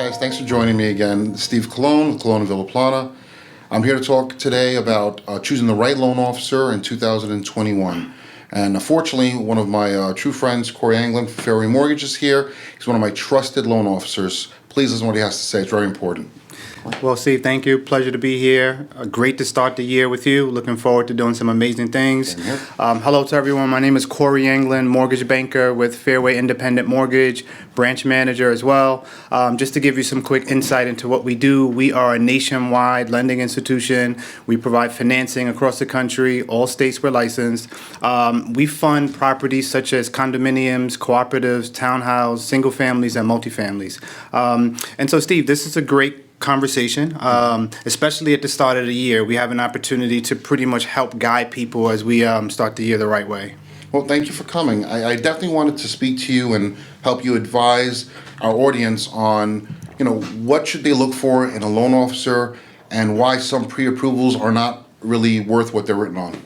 guys, thanks for joining me again. Steve Colon with Colon and Villaplana. I'm here to talk today about choosing the right loan officer in 2021. And unfortunately, one of my true friends, Corey Anglin from Fairway Mortgage, is here. He's one of my trusted loan officers. Please listen to what he has to say. It's very important. Well, Steve, thank you. Pleasure to be here. Great to start the year with you. Looking forward to doing some amazing things. Hello to everyone. My name is Corey Anglin, mortgage banker with Fairway Independent Mortgage, branch manager as well. Just to give you some quick insight into what we do, we are a nationwide lending institution. We provide financing across the country. All states we're licensed. We fund properties such as condominiums, cooperatives, townhouses, single families, and multifamilies. And so, Steve, this is a great conversation, especially at the start of the year. We have an opportunity to pretty much help guide people as we start the year the right way. Well, thank you for coming. I definitely wanted to speak to you and help you advise our audience on, what should they look for in a loan officer and why some pre-approvals are not really worth what they're written on.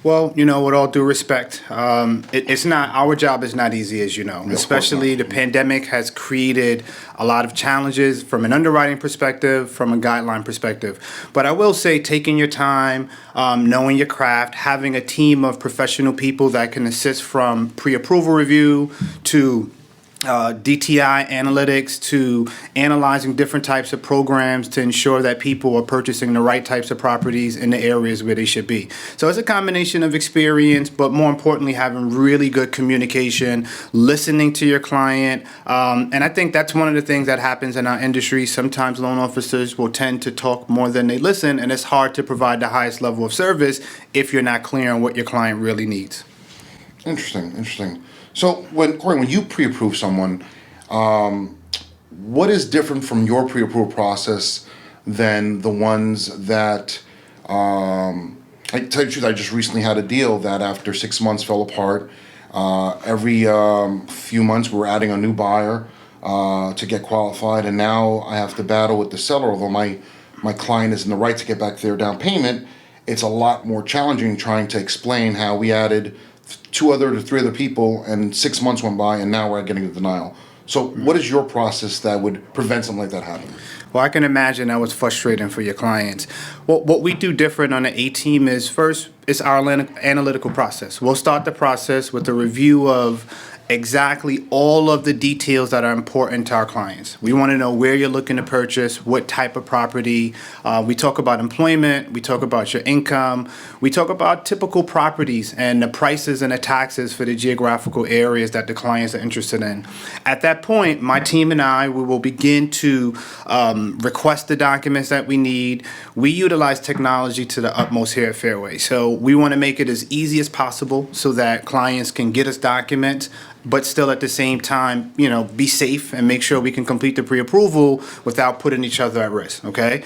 Well, with all due respect, it's not, our job is not easy, as you know, especially the pandemic has created a lot of challenges from an underwriting perspective, from a guideline perspective. But I will say taking your time, knowing your craft, having a team of professional people that can assist from pre-approval review to DTI analytics to analyzing different types of programs to ensure that people are purchasing the right types of properties in the areas where they should be. So it's a combination of experience, but more importantly, having really good communication, listening to your client. And I think that's one of the things that happens in our industry. Sometimes loan officers will tend to talk more than they listen, and it's hard to provide the highest level of service if you're not clear on what your client really needs. Interesting. So, Corey, when you pre-approve someone, what is different from your pre-approval process than the ones that, I tell you the truth, I just recently had a deal that after 6 months fell apart. Every few months we're adding a new buyer to get qualified, and now I have to battle with the seller. Although my client is in the right to get back their down payment, it's a lot more challenging trying to explain how we added 2 to 3 other people and 6 months went by and now we're getting a denial. So what is your process that would prevent something like that happening? Well, I can imagine that was frustrating for your clients. Well, what we do different on the A team is first, it's our analytical process. We'll start the process with a review of exactly all of the details that are important to our clients. We want to know where you're looking to purchase, what type of property. We talk about employment, we talk about your income, we talk about typical properties and the prices and the taxes for the geographical areas that the clients are interested in. At that point, my team and I, we will begin to request the documents that we need. We utilize technology to the utmost here at Fairway. So we want to make it as easy as possible so that clients can get us documents, but still at the same time, be safe and make sure we can complete the pre-approval without putting each other at risk, okay?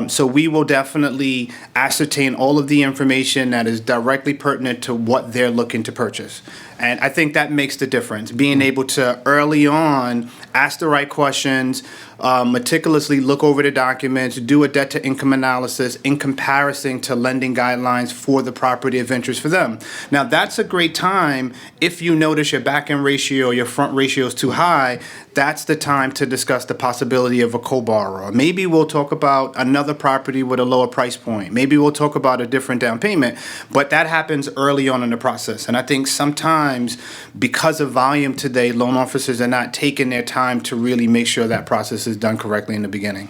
So we will definitely ascertain all of the information that is directly pertinent to what they're looking to purchase. And I think that makes the difference, being able to early on ask the right questions, meticulously look over the documents, do a debt to income analysis in comparison to lending guidelines for the property of interest for them. Now, that's a great time if you notice your back end ratio or your front ratio is too high. That's the time to discuss the possibility of a co-borrower. Maybe we'll talk about another property with a lower price point. Maybe we'll talk about a different down payment, but that happens early on in the process. And I think sometimes because of volume today, loan officers are not taking their time to really make sure that process is done correctly in the beginning.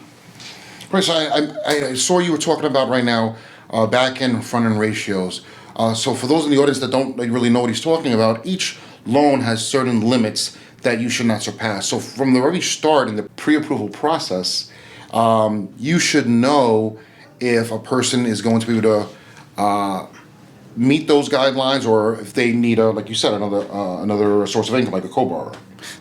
Right, so I saw you were talking about right now back end, front end ratios. So for those in the audience that don't really know what he's talking about, each loan has certain limits that you should not surpass. So from the very start in the pre-approval process, you should know if a person is going to be able to meet those guidelines, or if they need like you said, another source of income, like a co-borrower.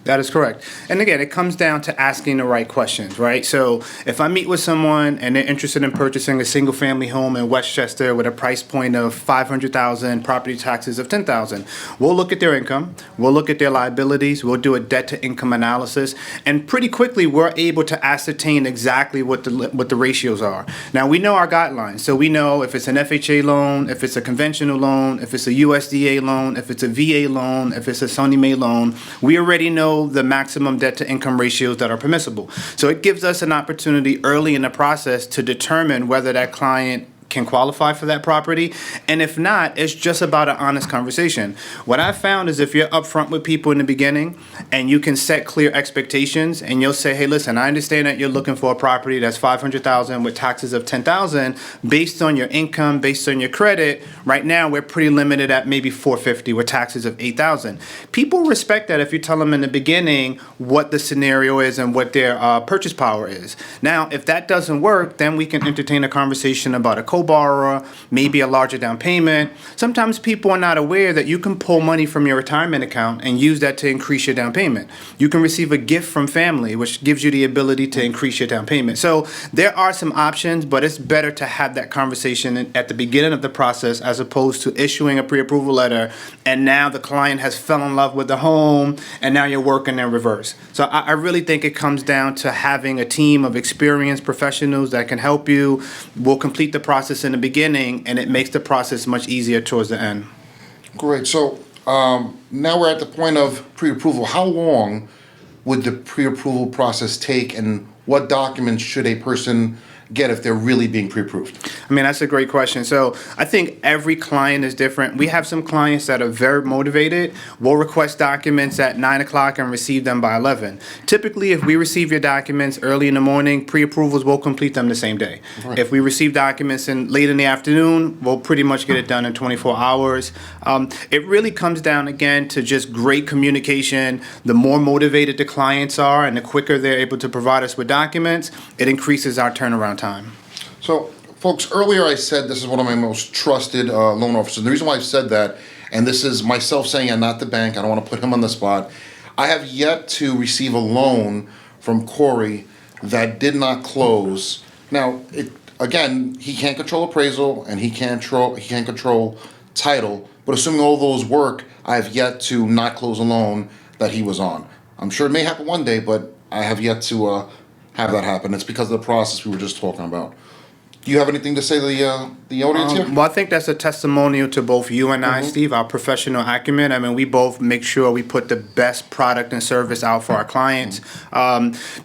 That is correct. And again, it comes down to asking the right questions, right? So if I meet with someone and they're interested in purchasing a single family home in Westchester with a price point of $500,000, property taxes of $10,000, we'll look at their income, we'll look at their liabilities, we'll do a debt to income analysis, and pretty quickly we're able to ascertain exactly what the ratios are. Now, we know our guidelines, so we know if it's an FHA loan, if it's a conventional loan, if it's a USDA loan, if it's a VA loan, if it's a Sonny Mae loan. We already know the maximum debt to income ratios that are permissible. So it gives us an opportunity early in the process to determine whether that client can qualify for that property. And if not, it's just about an honest conversation. What I found is if you're upfront with people in the beginning and you can set clear expectations and you'll say, hey, listen, I understand that you're looking for a property that's $500,000 with taxes of $10,000 based on your income, based on your credit. Right now, we're pretty limited at maybe $450,000 with taxes of $8,000. People respect that if you tell them in the beginning what the scenario is and what their purchase power is. Now, if that doesn't work, then we can entertain a conversation about a co-borrower, maybe a larger down payment. Sometimes people are not aware that you can pull money from your retirement account and use that to increase your down payment. You can receive a gift from family, which gives you the ability to increase your down payment. So there are some options, but it's better to have that conversation at the beginning of the process as opposed to issuing a pre-approval letter and now the client has fell in love with the home and now you're working in reverse. So I really think it comes down to having a team of experienced professionals that can help you. We'll complete the process in the beginning, and it makes the process much easier towards the end. Great. So now we're at the point of pre-approval. How long would the pre-approval process take, and what documents should a person get if they're really being pre-approved? I mean, that's a great question. So I think every client is different. We have some clients that are very motivated. We'll request documents at 9 o'clock and receive them by 11. Typically, if we receive your documents early in the morning, pre-approvals will complete them the same day. Right. If we receive documents late in the afternoon, we'll pretty much get it done in 24 hours. It really comes down, again, to just great communication. The more motivated the clients are and the quicker they're able to provide us with documents, it increases our turnaround time. So, folks, earlier I said this is one of my most trusted loan officers. The reason why I've said that, and this is myself saying and not the bank, I don't want to put him on the spot, I have yet to receive a loan from Corey that did not close. Now, again, he can't control appraisal and he can't control title, but assuming all those work, I have yet to not close a loan that he was on. I'm sure it may happen one day, but I have yet to have that happen. It's because of the process we were just talking about. Do you have anything to say to the audience here? Well, I think that's a testimonial to both you and I, Steve, our professional acumen. I mean, we both make sure we put the best product and service out for our clients.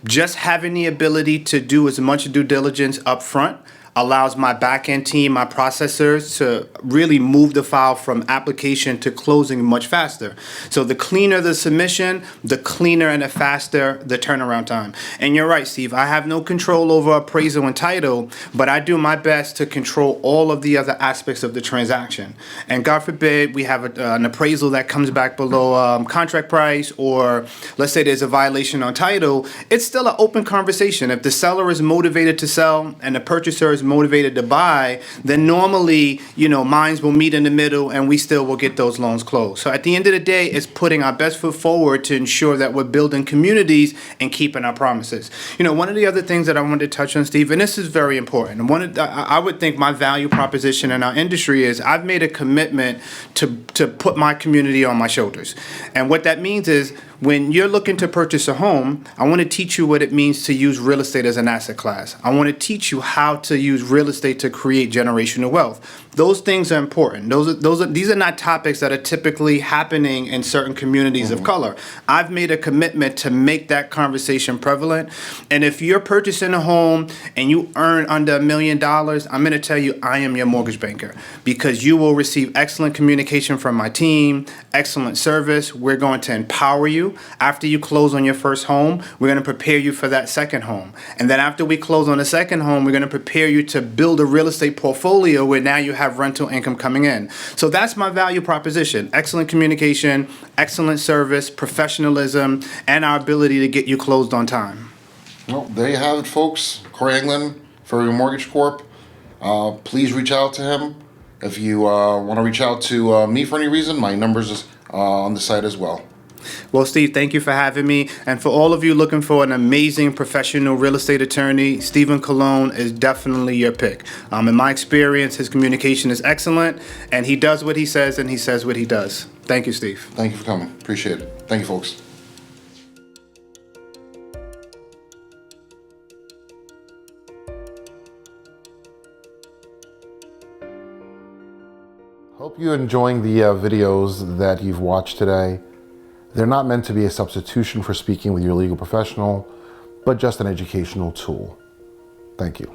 Just having the ability to do as much due diligence up front allows my back-end team, my processors, to really move the file from application to closing much faster. So the cleaner the submission, the cleaner and the faster the turnaround time. And you're right, Steve, I have no control over appraisal and title, but I do my best to control all of the other aspects of the transaction. And God forbid we have an appraisal that comes back below contract price, or let's say there's a violation on title, it's still an open conversation. If the seller is motivated to sell and the purchaser is motivated to buy, then normally, minds will meet in the middle and we still will get those loans closed. So at the end of the day, it's putting our best foot forward to ensure that we're building communities and keeping our promises. One of the other things that I wanted to touch on, Steve, and this is very important. I would think my value proposition in our industry is I've made a commitment to put my community on my shoulders. And what that means is when you're looking to purchase a home, I want to teach you what it means to use real estate as an asset class. I want to teach you how to use real estate to create generational wealth. Those things are important. These are not topics that are typically happening in certain communities of color. I've made a commitment to make that conversation prevalent. And if you're purchasing a home and you earn under $1 million, I'm going to tell you I am your mortgage banker, because you will receive excellent communication from my team, excellent service. We're going to empower you. After you close on your first home, we're going to prepare you for that second home. And then after we close on the second home, we're going to prepare you to build a real estate portfolio where now you have rental income coming in. So that's my value proposition: excellent communication, excellent service, professionalism, and our ability to get you closed on time. Well, there you have it, folks. Corey England, Furrier Mortgage Corp. Please reach out to him. If you want to reach out to me for any reason, my number's is on the site as well. Well, Steve, thank you for having me. And for all of you looking for an amazing professional real estate attorney, Stephen Colon is definitely your pick. In my experience, his communication is excellent, and he does what he says, and he says what he does. Thank you, Steve. Thank you for coming. Appreciate it. Thank you, folks. Hope you're enjoying the videos that you've watched today. They're not meant to be a substitution for speaking with your legal professional, but just an educational tool. Thank you.